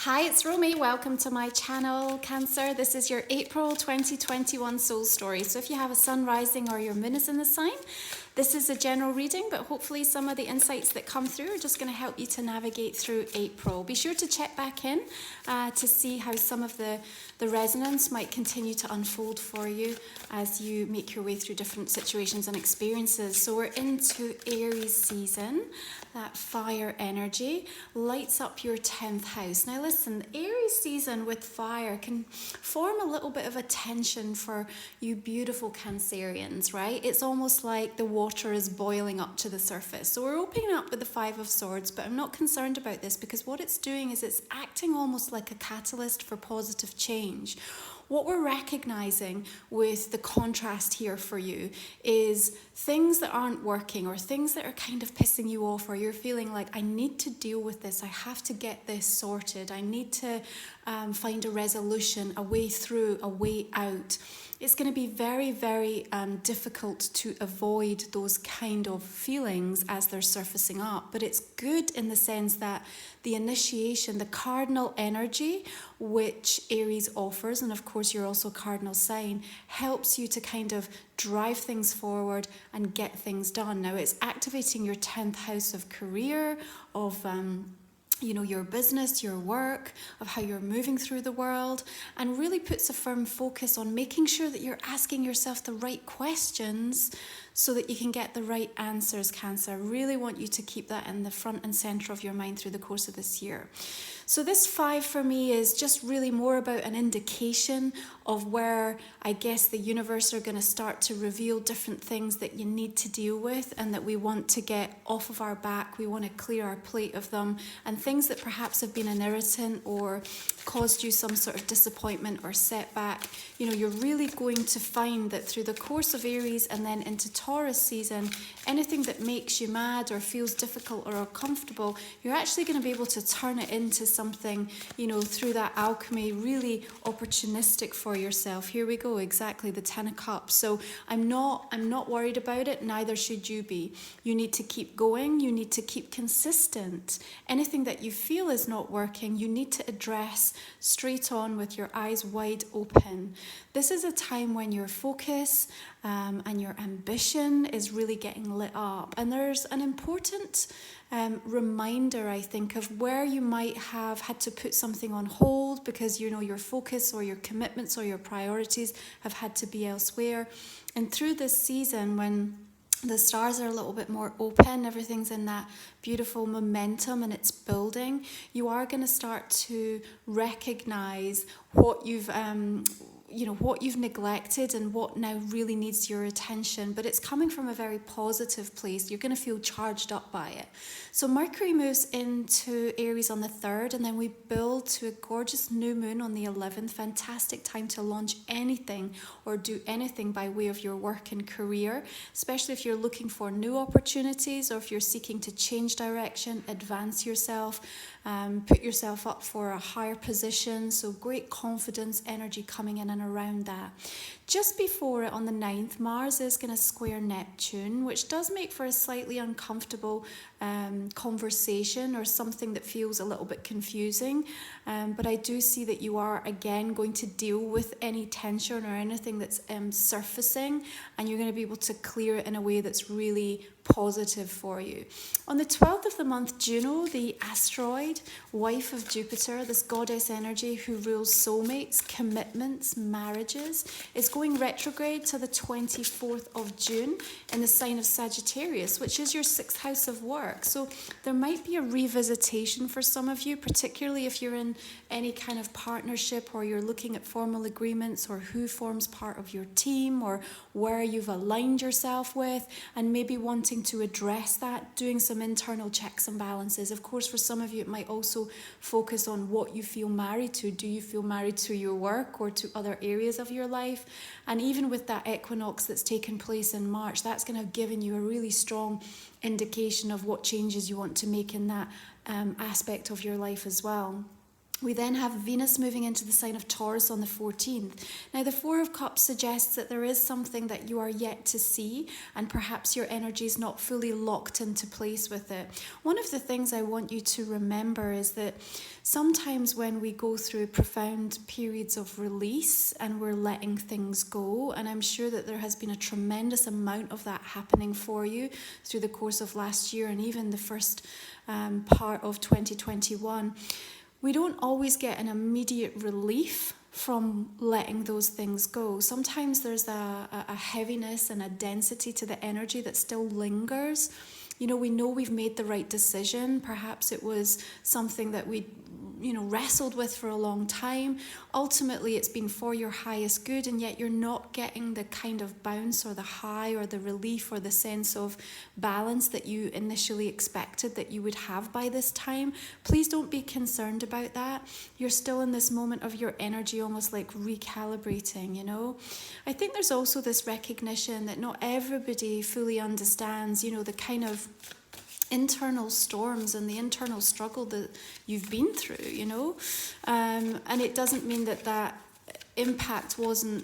Hi, it's Romy. Welcome to my channel, Cancer. This is your April 2021 soul story. So if you have a sun rising or your moon is in the sign, this is a general reading, but hopefully some of the insights that come through are just going to help you to navigate through April. Be sure to check back in to see how some of the resonance might continue to unfold for you as you make your way through different situations and experiences. So we're into Aries season. That fire energy lights up your 10th house. Now listen, Aries season with fire can form a little bit of a tension for you beautiful Cancerians, right? It's almost like the water is boiling up to the surface. So we're opening up with the Five of Swords, but I'm not concerned about this because what it's doing is it's acting almost like a catalyst for positive change. What we're recognizing with the contrast here for you is things that aren't working or things that are kind of pissing you off, or you're feeling like, I need to deal with this, I have to get this sorted, I need to find a resolution, a way through, a way out. It's going to be very, very difficult to avoid those kind of feelings as they're surfacing up. But it's good in the sense that the initiation, the cardinal energy, which Aries offers, and of course you're also a cardinal sign, helps you to kind of drive things forward and get things done. Now it's activating your 10th house of career, of your business, your work, of how you're moving through the world, and really puts a firm focus on making sure that you're asking yourself the right questions so that you can get the right answers, Cancer. I really want you to keep that in the front and center of your mind through the course of this year. So this 5 for me is just really more about an indication of where I guess the universe are going to start to reveal different things that you need to deal with and that we want to get off of our back. We want to clear our plate of them, and things that perhaps have been an irritant or caused you some sort of disappointment or setback. You're really going to find that through the course of Aries and then into Taurus season, anything that makes you mad or feels difficult or uncomfortable, you're actually going to be able to turn it into something, through that alchemy, really opportunistic for yourself. Here we go, exactly, the 10 of Cups. So I'm not worried about it, neither should you be. You need to keep going, you need to keep consistent. Anything that you feel is not working, you need to address straight on with your eyes wide open. This is a time when your focus and your ambition is really getting lit up. And there's an important reminder, I think, of where you might have had to put something on hold because your focus or your commitments or your priorities have had to be elsewhere. And through this season, when the stars are a little bit more open, everything's in that beautiful momentum and it's building, you are going to start to recognize what you've neglected and what now really needs your attention, but it's coming from a very positive place. You're going to feel charged up by it. So Mercury moves into Aries on the 3rd, and then we build to a gorgeous new moon on the 11th. Fantastic time to launch anything or do anything by way of your work and career, especially if you're looking for new opportunities or if you're seeking to change direction, advance yourself, put yourself up for a higher position. So great confidence, energy coming in and around that. Just before it, on the 9th, Mars is going to square Neptune, which does make for a slightly uncomfortable conversation or something that feels a little bit confusing. But I do see that you are, again, going to deal with any tension or anything that's surfacing, and you're going to be able to clear it in a way that's really positive for you. On the 12th of the month, Juno, the asteroid, wife of Jupiter, this goddess energy who rules soulmates, commitments, marriages, is going retrograde to the 24th of June in the sign of Sagittarius, which is your 6th house of work. So there might be a revisitation for some of you, particularly if you're in any kind of partnership or you're looking at formal agreements or who forms part of your team or where you've aligned yourself with, and maybe wanting to address that, doing some internal checks and balances. Of course, for some of you, it might also focus on what you feel married to. Do you feel married to your work or to other areas of your life? And even with that equinox that's taken place in March, that's going to have given you a really strong indication of what changes you want to make in that aspect of your life as well. We then have Venus moving into the sign of Taurus on the 14th. Now, the Four of Cups suggests that there is something that you are yet to see, and perhaps your energy is not fully locked into place with it. One of the things I want you to remember is that sometimes when we go through profound periods of release and we're letting things go, and I'm sure that there has been a tremendous amount of that happening for you through the course of last year and even the first part of 2021, we don't always get an immediate relief from letting those things go. Sometimes there's a heaviness and a density to the energy that still lingers. We know we've made the right decision. Perhaps it was something that we wrestled with for a long time. Ultimately, it's been for your highest good, and yet you're not getting the kind of bounce or the high or the relief or the sense of balance that you initially expected that you would have by this time. Please don't be concerned about that. You're still in this moment of your energy almost like recalibrating, I think there's also this recognition that not everybody fully understands, the kind of internal storms and the internal struggle that you've been through, and it doesn't mean that impact wasn't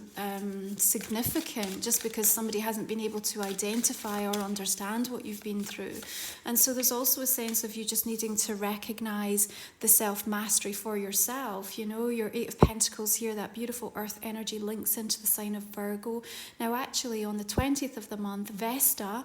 significant just because somebody hasn't been able to identify or understand what you've been through. And so there's also a sense of you just needing to recognize the self-mastery for yourself. Your Eight of Pentacles here, that beautiful earth energy links into the sign of Virgo. Now actually on the 20th of the month, Vesta,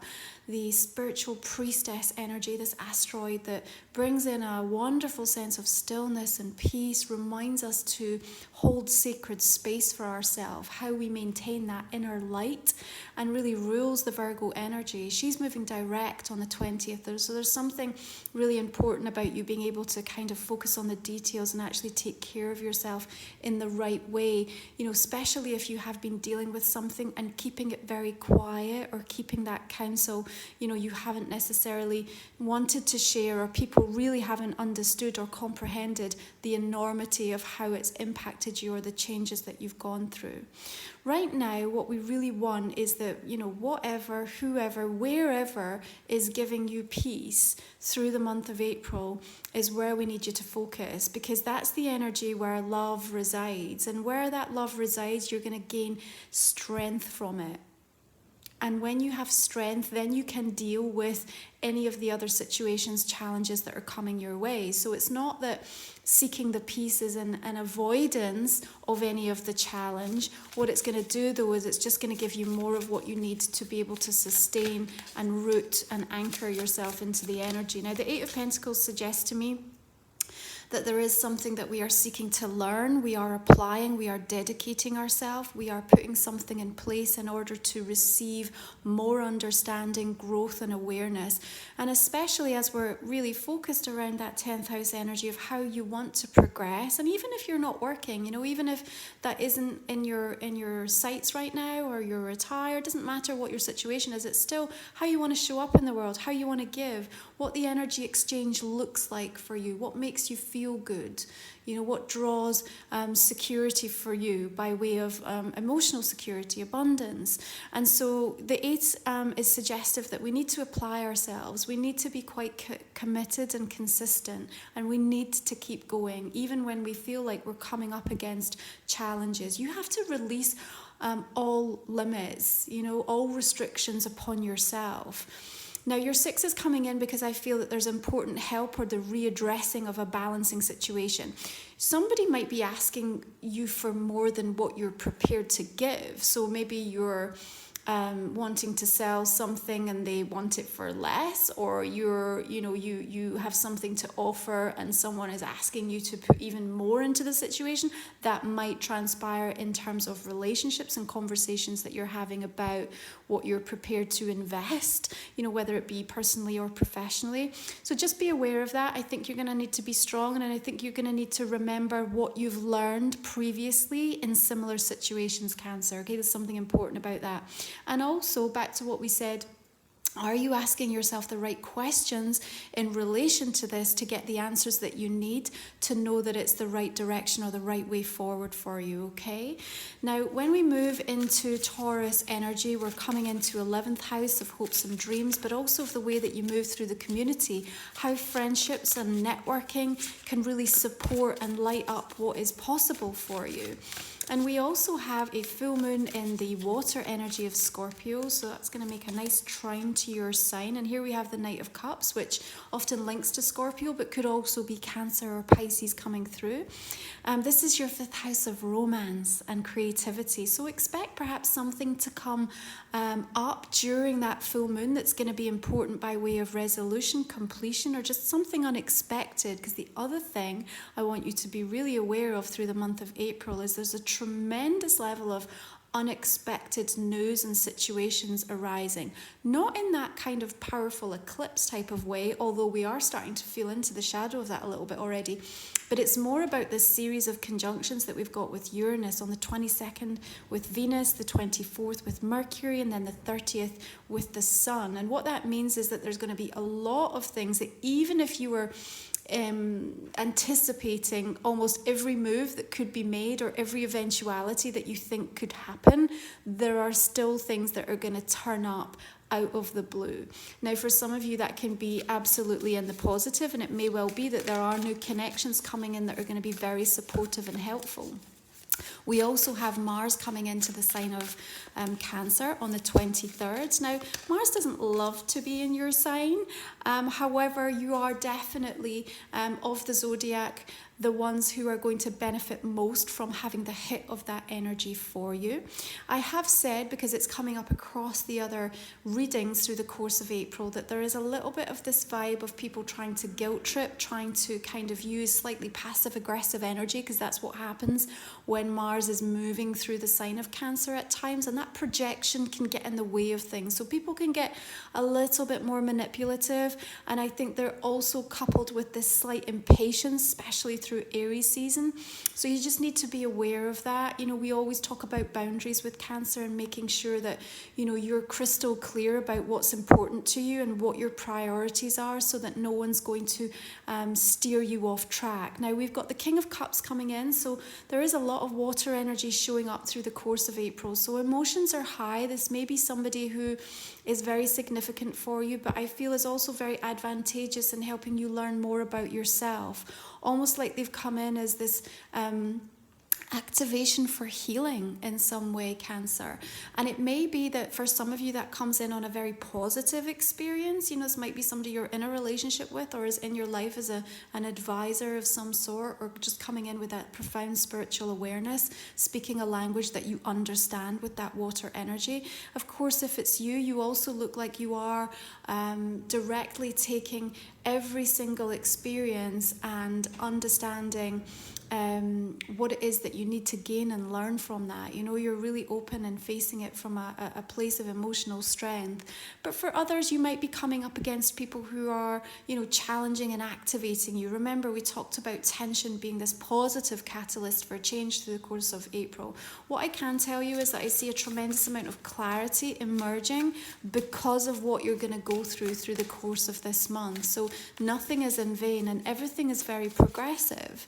the spiritual priestess energy, this asteroid that brings in a wonderful sense of stillness and peace, reminds us to hold sacred space for ourselves, how we maintain that inner light, and really rules the Virgo energy. She's moving direct on the 20th. So there's something really important about you being able to kind of focus on the details and actually take care of yourself in the right way, especially if you have been dealing with something and keeping it very quiet or keeping that counsel you haven't necessarily wanted to share, or people really haven't understood or comprehended the enormity of how it's impacted you or the changes that you've gone through. Right now, what we really want is that, whatever, whoever, wherever is giving you peace through the month of April is where we need you to focus, because that's the energy where love resides. And where that love resides, you're going to gain strength from it. And when you have strength, then you can deal with any of the other situations, challenges that are coming your way. So it's not that seeking the peace is an avoidance of any of the challenge. What it's going to do, though, is it's just going to give you more of what you need to be able to sustain and root and anchor yourself into the energy. Now, the Eight of Pentacles suggests to me that there is something that we are seeking to learn, we are applying, we are dedicating ourselves, we are putting something in place in order to receive more understanding, growth and awareness. And especially as we're really focused around that 10th house energy of how you want to progress. And even if you're not working, even if that isn't in your sights right now, or you're retired, doesn't matter what your situation is, it's still how you want to show up in the world, how you want to give, what the energy exchange looks like for you, what makes you feel good, what draws security for you by way of emotional security, abundance. And so the Eight is suggestive that we need to apply ourselves. We need to be quite committed and consistent, and we need to keep going even when we feel like we're coming up against challenges. You have to release all limits, all restrictions upon yourself. Now, your Six is coming in because I feel that there's important help or the readdressing of a balancing situation. Somebody might be asking you for more than what you're prepared to give. So maybe you're wanting to sell something and they want it for less, or you have something to offer and someone is asking you to put even more into the situation. That might transpire in terms of relationships and conversations that you're having about what you're prepared to invest, whether it be personally or professionally. So just be aware of that. I think you're going to need to be strong, and I think you're going to need to remember what you've learned previously in similar situations, Cancer. Okay, there's something important about that. And also, back to what we said Are you asking yourself the right questions in relation to this to get the answers that you need to know that it's the right direction or the right way forward for you, okay? Now, when we move into Taurus energy, we're coming into 11th house of hopes and dreams, but also of the way that you move through the community, how friendships and networking can really support and light up what is possible for you. And we also have a full moon in the water energy of Scorpio, so that's going to make a nice trine to your sign. And here we have the Knight of Cups, which often links to Scorpio, but could also be Cancer or Pisces coming through. This is your 5th house of romance and creativity, so expect perhaps something to come up during that full moon that's going to be important by way of resolution, completion, or just something unexpected. Because the other thing I want you to be really aware of through the month of April is there's a tremendous level of unexpected news and situations arising. Not in that kind of powerful eclipse type of way, although we are starting to feel into the shadow of that a little bit already. But it's more about this series of conjunctions that we've got with Uranus on the 22nd with Venus, the 24th with Mercury, and then the 30th with the Sun. And what that means is that there's going to be a lot of things that even if you were anticipating almost every move that could be made or every eventuality that you think could happen, there are still things that are going to turn up out of the blue. Now, for some of you, that can be absolutely in the positive, and it may well be that there are new connections coming in that are going to be very supportive and helpful. We also have Mars coming into the sign of Cancer on the 23rd. Now, Mars doesn't love to be in your sign. However, you are definitely of the zodiac the ones who are going to benefit most from having the hit of that energy for you. I have said, because it's coming up across the other readings through the course of April, that there is a little bit of this vibe of people trying to guilt trip, trying to kind of use slightly passive aggressive energy, because that's what happens when Mars is moving through the sign of Cancer at times, and that projection can get in the way of things. So people can get a little bit more manipulative, and I think they're also coupled with this slight impatience, especially through Aries season. So you just need to be aware of that. You know, we always talk about boundaries with Cancer and making sure that, you know, you're crystal clear about what's important to you and what your priorities are, so that no one's going to steer you off track. Now, we've got the King of Cups coming in, so there is a lot of water energy showing up through the course of April. So emotions are high. This may be somebody who is very significant for you, but I feel is also very advantageous in helping you learn more about yourself. Almost like they've come in as this activation for healing in some way, Cancer. And it may be that for some of you that comes in on a very positive experience. You know, this might be somebody you're in a relationship with or is in your life as an advisor of some sort, or just coming in with that profound spiritual awareness, speaking a language that you understand with that water energy. Of course, if it's you, you also look like you are directly taking every single experience and understanding what it is that you need to gain and learn from that. You know, you're really open and facing it from a place of emotional strength. But for others, you might be coming up against people who are, you know, challenging and activating you. Remember, we talked about tension being this positive catalyst for change through the course of April. What I can tell you is that I see a tremendous amount of clarity emerging because of what you're going to go through the course of this month. So nothing is in vain and everything is very progressive.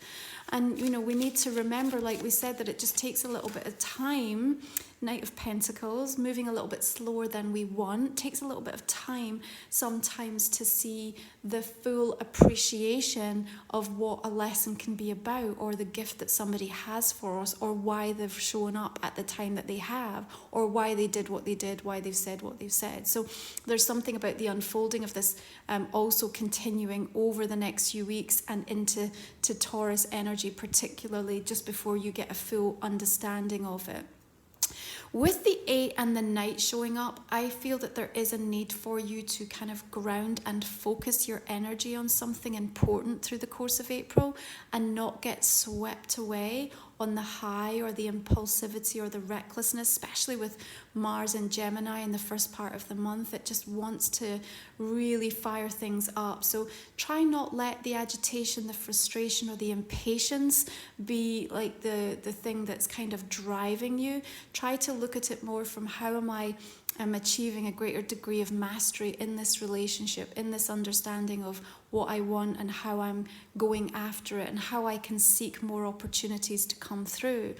And, you know, we need to remember, like we said, that it just takes a little bit of time. Knight of Pentacles, moving a little bit slower than we want. Takes a little bit of time sometimes to see the full appreciation of what a lesson can be about, or the gift that somebody has for us, or why they've shown up at the time that they have, or why they did what they did, why they've said what they've said. So there's something about the unfolding of this also continuing over the next few weeks and into Taurus energy, particularly just before you get a full understanding of it. With the 8 and the Knight showing up, I feel that there is a need for you to kind of ground and focus your energy on something important through the course of April and not get swept away on the high or the impulsivity or the recklessness, especially with Mars and Gemini in the first part of the month. It just wants to really fire things up. So try not let the agitation, the frustration, or the impatience be like the thing that's kind of driving you. Try to look at it more from how am I am achieving a greater degree of mastery in this relationship, in this understanding of what I want and how I'm going after it and how I can seek more opportunities to come through.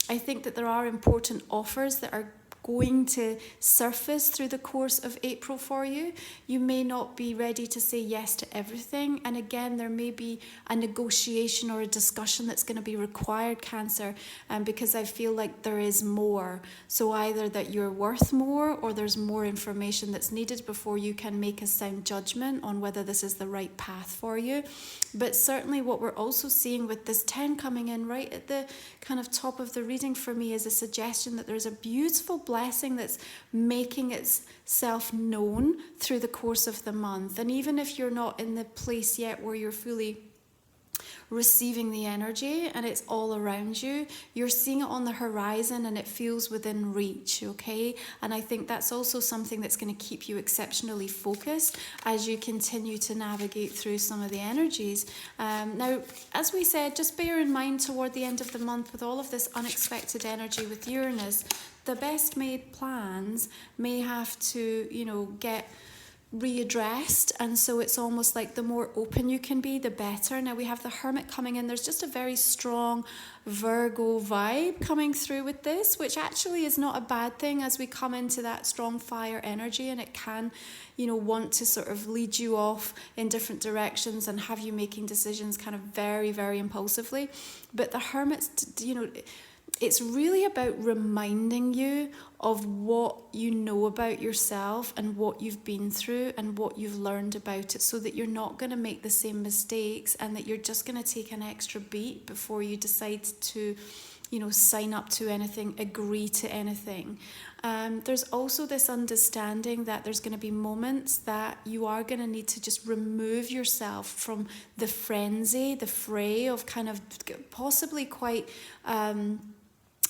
I think that there are important offers that are going to surface through the course of April for you. You may not be ready to say yes to everything, and again there may be a negotiation or a discussion that's going to be required, Cancer, because I feel like there is more. So either that you're worth more or there's more information that's needed before you can make a sound judgment on whether this is the right path for you. But certainly what we're also seeing with this 10 coming in right at the kind of top of the reading for me is a suggestion that there's a beautiful blessing that's making itself known through the course of the month. And even if you're not in the place yet where you're fully receiving the energy and it's all around you, you're seeing it on the horizon and it feels within reach, okay? And I think that's also something that's going to keep you exceptionally focused as you continue to navigate through some of the energies. Now, as we said, just bear in mind toward the end of the month with all of this unexpected energy with Uranus, the best made plans may have to, get readdressed, and so it's almost like the more open you can be, the better. Now we have the Hermit coming in. There's just a very strong Virgo vibe coming through with this, which actually is not a bad thing as we come into that strong fire energy, and it can, want to sort of lead you off in different directions and have you making decisions kind of very, very impulsively. But the Hermit's, it's really about reminding you of what you know about yourself and what you've been through and what you've learned about it, so that you're not going to make the same mistakes and that you're just going to take an extra beat before you decide to, sign up to anything, agree to anything. There's also this understanding that there's going to be moments that you are going to need to just remove yourself from the frenzy, the fray of kind of possibly quite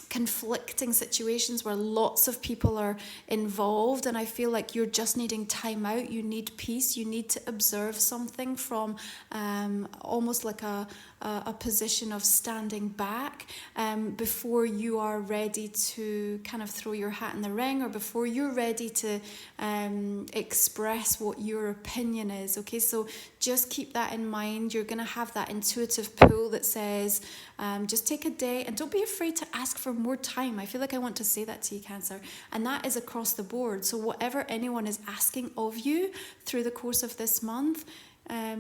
conflicting situations where lots of people are involved, and I feel like you're just needing time out. You need peace. You need to observe something from almost like a position of standing back before you are ready to kind of throw your hat in the ring, or before you're ready to express what your opinion is. Okay, so just keep that in mind. You're going to have that intuitive pull that says just take a day and don't be afraid to ask for more time. I feel like I want to say that to you, Cancer, and that is across the board. So whatever anyone is asking of you through the course of this month,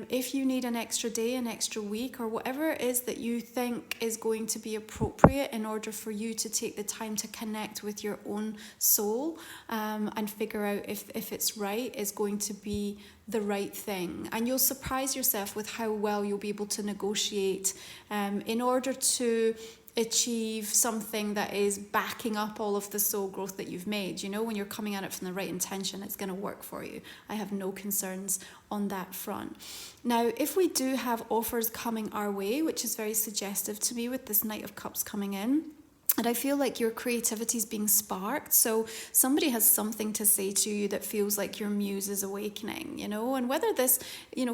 if you need an extra day, an extra week, or whatever it is that you think is going to be appropriate in order for you to take the time to connect with your own soul and figure out if it's right, is going to be the right thing. And you'll surprise yourself with how well you'll be able to negotiate in order to achieve something that is backing up all of the soul growth that you've made. When you're coming at it from the right intention, it's going to work for you. I have no concerns on that front. Now, if we do have offers coming our way, which is very suggestive to me with this Knight of Cups coming in, and I feel like your creativity is being sparked. So somebody has something to say to you that feels like your muse is awakening, and whether this,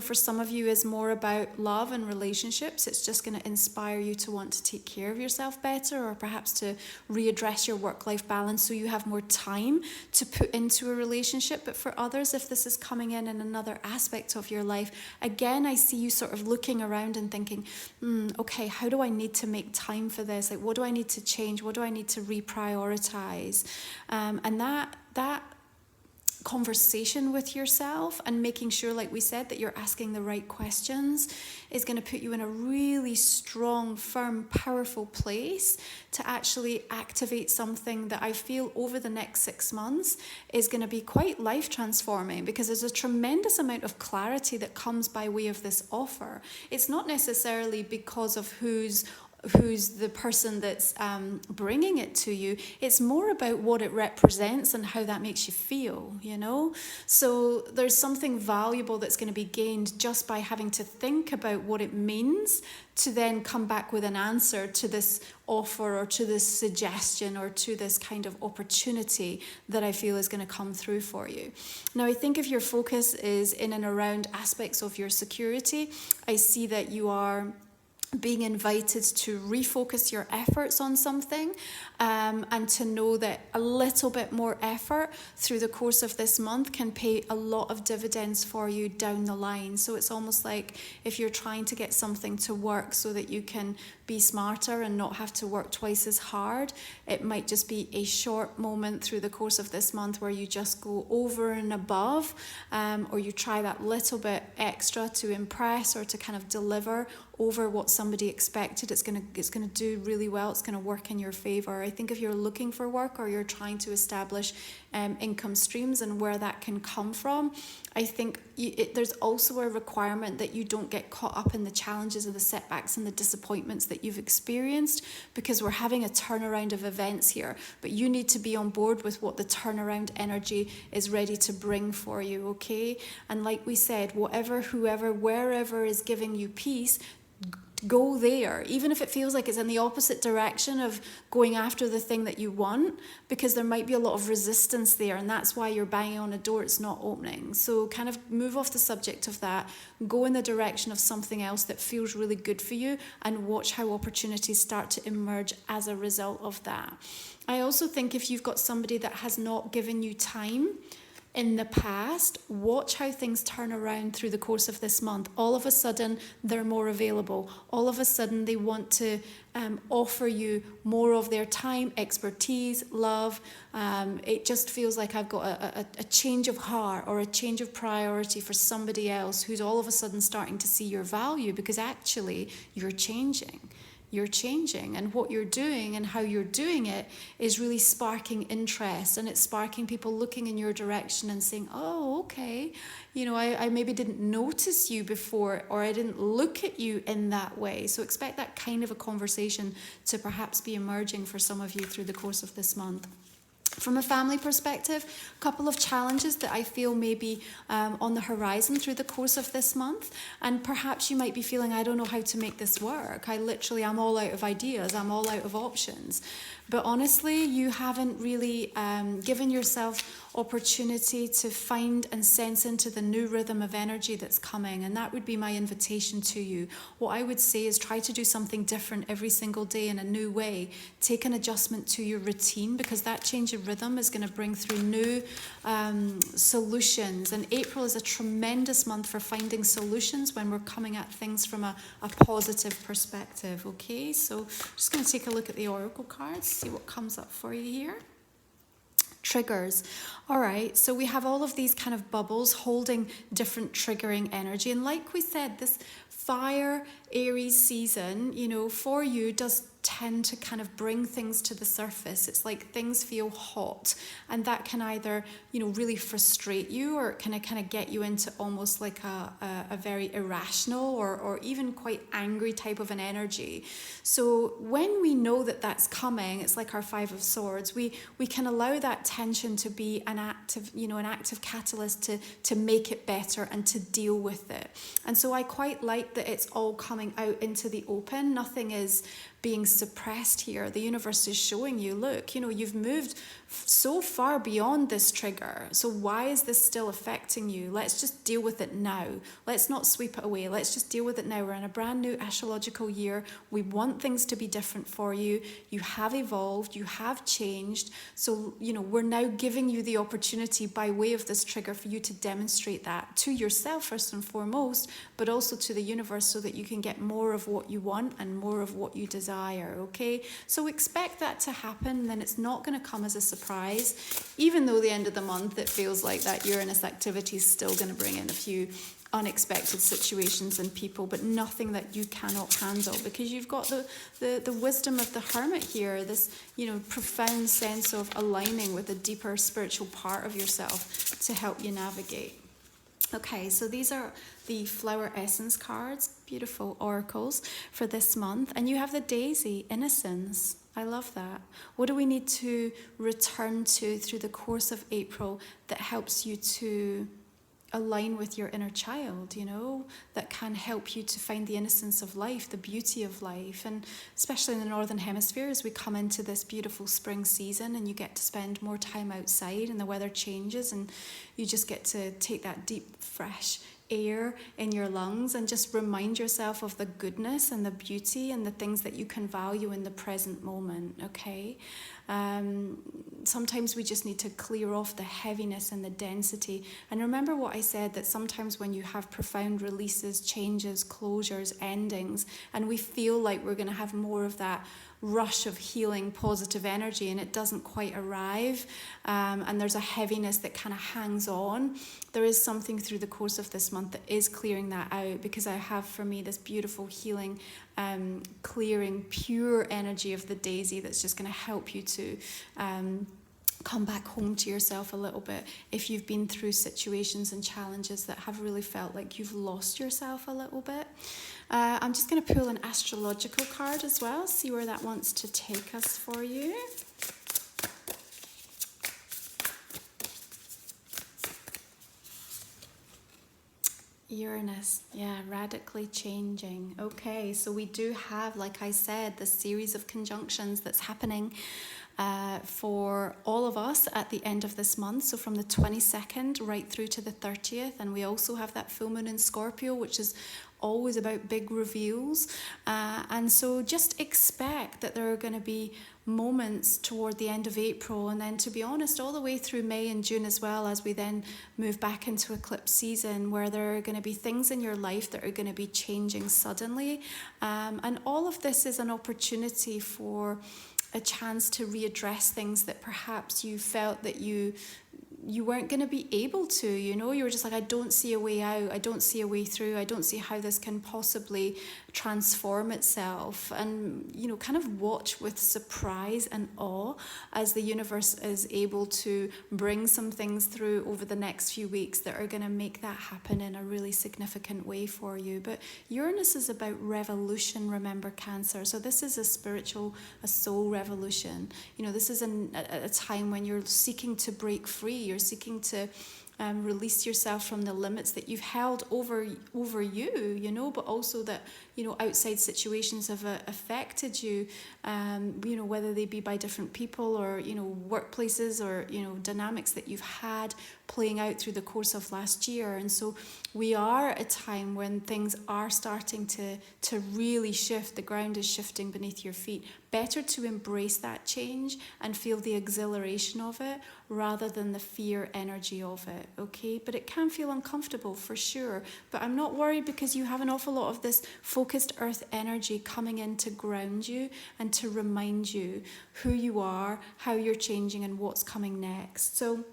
for some of you is more about love and relationships, it's just going to inspire you to want to take care of yourself better, or perhaps to readdress your work-life balance so you have more time to put into a relationship. But for others, if this is coming in another aspect of your life, again, I see you sort of looking around and thinking, okay, how do I need to make time for this? Like, what do I need to change? What do I need to reprioritize? And that conversation with yourself and making sure, like we said, that you're asking the right questions is going to put you in a really strong, firm, powerful place to actually activate something that I feel over the next 6 months is going to be quite life transforming, because there's a tremendous amount of clarity that comes by way of this offer. It's not necessarily because of who's the person that's bringing it to you. It's more about what it represents and how that makes you feel, So there's something valuable that's going to be gained just by having to think about what it means to then come back with an answer to this offer or to this suggestion or to this kind of opportunity that I feel is going to come through for you. Now, I think if your focus is in and around aspects of your security, I see that you are being invited to refocus your efforts on something, and to know that a little bit more effort through the course of this month can pay a lot of dividends for you down the line. So it's almost like if you're trying to get something to work so that you can be smarter and not have to work twice as hard, it might just be a short moment through the course of this month where you just go over and above, or you try that little bit extra to impress or to kind of deliver over what somebody expected. It's gonna do really well. It's gonna work in your favor. I think if you're looking for work or you're trying to establish income streams and where that can come from, I think there's also a requirement that you don't get caught up in the challenges and the setbacks and the disappointments that you've experienced, because we're having a turnaround of events here. But you need to be on board with what the turnaround energy is ready to bring for you, okay? And like we said, whatever, whoever, wherever is giving you peace, go there, even if it feels like it's in the opposite direction of going after the thing that you want, because there might be a lot of resistance there, and that's why you're banging on a door it's not opening. So kind of move off the subject of that, go in the direction of something else that feels really good for you, and watch how opportunities start to emerge as a result of that. I also think if you've got somebody that has not given you time in the past, watch how things turn around through the course of this month. All of a sudden, they're more available. All of a sudden, they want to offer you more of their time, expertise, love. It just feels like I've got a change of heart or a change of priority for somebody else who's all of a sudden starting to see your value, because actually you're changing. You're changing, and what you're doing and how you're doing it is really sparking interest, and it's sparking people looking in your direction and saying, oh, okay, I maybe didn't notice you before, or I didn't look at you in that way. So expect that kind of a conversation to perhaps be emerging for some of you through the course of this month. From a family perspective, a couple of challenges that I feel may be on the horizon through the course of this month. And perhaps you might be feeling, I don't know how to make this work. I'm all out of ideas. I'm all out of options. But honestly, you haven't really given yourself opportunity to find and sense into the new rhythm of energy that's coming. And that would be my invitation to you. What I would say is try to do something different every single day in a new way. Take an adjustment to your routine, because that change of rhythm is going to bring through new solutions. And April is a tremendous month for finding solutions when we're coming at things from a positive perspective. Okay, so just going to take a look at the oracle cards, see what comes up for you here. Triggers. All right, so we have all of these kind of bubbles holding different triggering energy. And like we said, this fire Aries season, for you does tend to kind of bring things to the surface. It's like things feel hot, and that can either, really frustrate you, or can kind of get you into almost like a very irrational or even quite angry type of an energy. So when we know that that's coming, it's like our Five of Swords. We can allow that tension to be an active catalyst to make it better and to deal with it. And so I quite like that it's all coming out into the open. Nothing is being suppressed here. The universe is showing you, look, you've moved so far beyond this trigger. So why is this still affecting you? Let's just deal with it now. Let's not sweep it away. Let's just deal with it now. We're in a brand new astrological year. We want things to be different for you. You have evolved. You have changed. So, we're now giving you the opportunity by way of this trigger for you to demonstrate that to yourself first and foremost, but also to the universe, so that you can get more of what you want and more of what you desire, okay? So expect that to happen, then it's not going to come as a surprise, even though the end of the month it feels like that Uranus activity is still going to bring in a few unexpected situations and people, but nothing that you cannot handle, because you've got the wisdom of the Hermit here, this profound sense of aligning with a deeper spiritual part of yourself to help you navigate. Okay, so these are the flower essence cards, beautiful oracles for this month. And you have the daisy, innocence. I love that. What do we need to return to through the course of April that helps you to align with your inner child, that can help you to find the innocence of life, the beauty of life? And especially in the Northern Hemisphere, as we come into this beautiful spring season and you get to spend more time outside and the weather changes and you just get to take that deep, fresh air in your lungs and just remind yourself of the goodness and the beauty and the things that you can value in the present moment, okay? Sometimes we just need to clear off the heaviness and the density. And remember what I said, that sometimes when you have profound releases, changes, closures, endings, and we feel like we're going to have more of that rush of healing, positive energy, and it doesn't quite arrive, and there's a heaviness that kind of hangs on. There is something through the course of this month that is clearing that out, because I have for me this beautiful healing, clearing, pure energy of the daisy that's just going to help you to come back home to yourself a little bit if you've been through situations and challenges that have really felt like you've lost yourself a little bit. I'm just going to pull an astrological card as well, see where that wants to take us for you. Uranus, yeah, radically changing. Okay, so we do have, like I said, the series of conjunctions that's happening for all of us at the end of this month, so from the 22nd right through to the 30th, and we also have that full moon in Scorpio, which is always about big reveals, and so just expect that there are going to be moments toward the end of April, and then, to be honest, all the way through May and June as well, as we then move back into eclipse season, where there are going to be things in your life that are going to be changing suddenly, and all of this is an opportunity for a chance to readdress things that perhaps you felt that you weren't going to be able to, you know, you were just like, I don't see a way out, I don't see a way through, I don't see how this can possibly transform itself, and, you know, kind of watch with surprise and awe as the universe is able to bring some things through over the next few weeks that are going to make that happen in a really significant way for you. But Uranus is about revolution, remember, Cancer, so this is a spiritual, a soul revolution. You know, this is a time when you're seeking to break free, you're seeking to release yourself from the limits that you've held over you, you know, but also that, you know, outside situations have affected you, you know, whether they be by different people or, you know, workplaces or, you know, dynamics that you've had playing out through the course of last year. And so we are at a time when things are starting to really shift. The ground is shifting beneath your feet. Better to embrace that change and feel the exhilaration of it rather than the fear energy of it, okay? But it can feel uncomfortable for sure. But I'm not worried, because you have an awful lot of this focused earth energy coming in to ground you and to remind you who you are, how you're changing, and what's coming next. So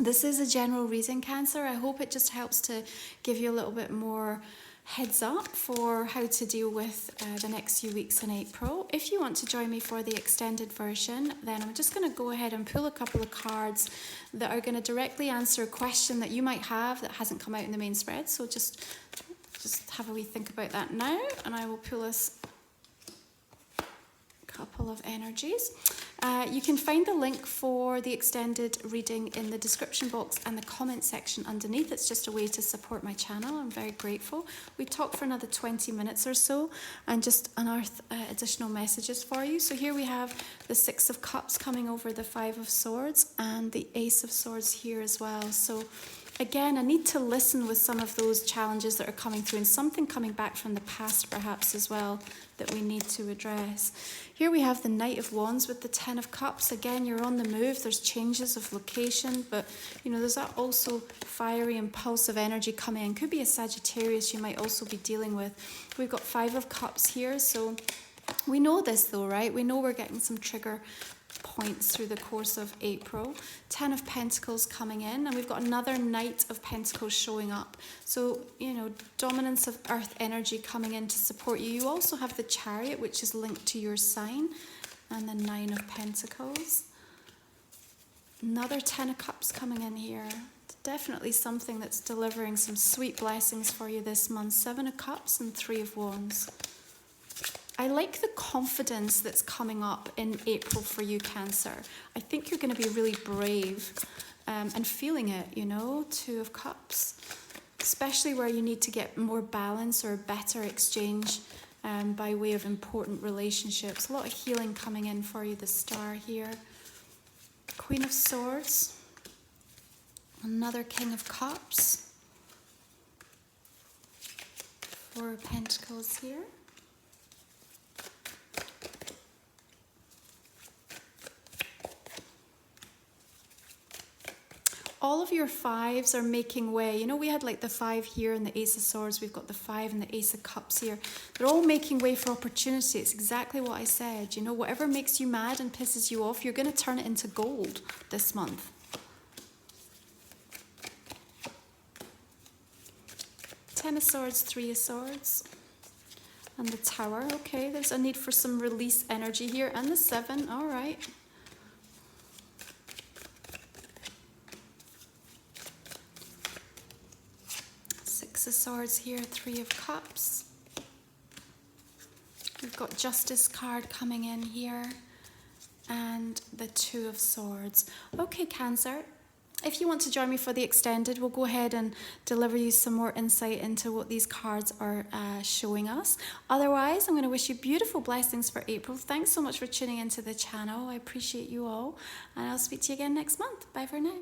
this is a general reading, Cancer. I hope it just helps to give you a little bit more heads up for how to deal with the next few weeks in April. If you want to join me for the extended version, then I'm just going to go ahead and pull a couple of cards that are going to directly answer a question that you might have that hasn't come out in the main spread. So just have a wee think about that now, and I will pull us a couple of energies. You can find the link for the extended reading in the description box and the comment section underneath. It's just a way to support my channel. I'm very grateful. We talk for another 20 minutes or so and just unearth additional messages for you. So here we have the Six of Cups coming over the Five of Swords and the Ace of Swords here as well. So again, I need to listen with some of those challenges that are coming through, and something coming back from the past perhaps as well that we need to address. Here we have the Knight of Wands with the Ten of Cups. Again, you're on the move. There's changes of location, but you know, there's that also fiery, impulsive energy coming in. Could be a Sagittarius you might also be dealing with. We've got Five of Cups here, so we know this though, right? We know we're getting some trigger points through the course of April. Ten of Pentacles coming in, and we've got another Knight of Pentacles showing up. So, you know, dominance of earth energy coming in to support you. You also have the Chariot, which is linked to your sign, and the Nine of Pentacles. Another Ten of Cups coming in here. Definitely something that's delivering some sweet blessings for you this month. Seven of Cups and Three of Wands. I like the confidence that's coming up in April for you, Cancer. I think you're going to be really brave and feeling it, you know, Two of Cups. Especially where you need to get more balance or better exchange by way of important relationships. A lot of healing coming in for you, the Star here. Queen of Swords. Another King of Cups. Four of Pentacles here. All of your fives are making way. You know, we had like the 5 here and the Ace of Swords. We've got the 5 and the Ace of Cups here. They're all making way for opportunity. It's exactly what I said. You know, whatever makes you mad and pisses you off, you're going to turn it into gold this month. Ten of Swords, 3 of Swords. And the Tower. Okay, there's a need for some release energy here. And the 7. All right. Six of Swords here, 3 of Cups. We've got Justice card coming in here. And the 2 of Swords. Okay, Cancer. If you want to join me for the extended, we'll go ahead and deliver you some more insight into what these cards are showing us. Otherwise, I'm going to wish you beautiful blessings for April. Thanks so much for tuning into the channel. I appreciate you all. And I'll speak to you again next month. Bye for now.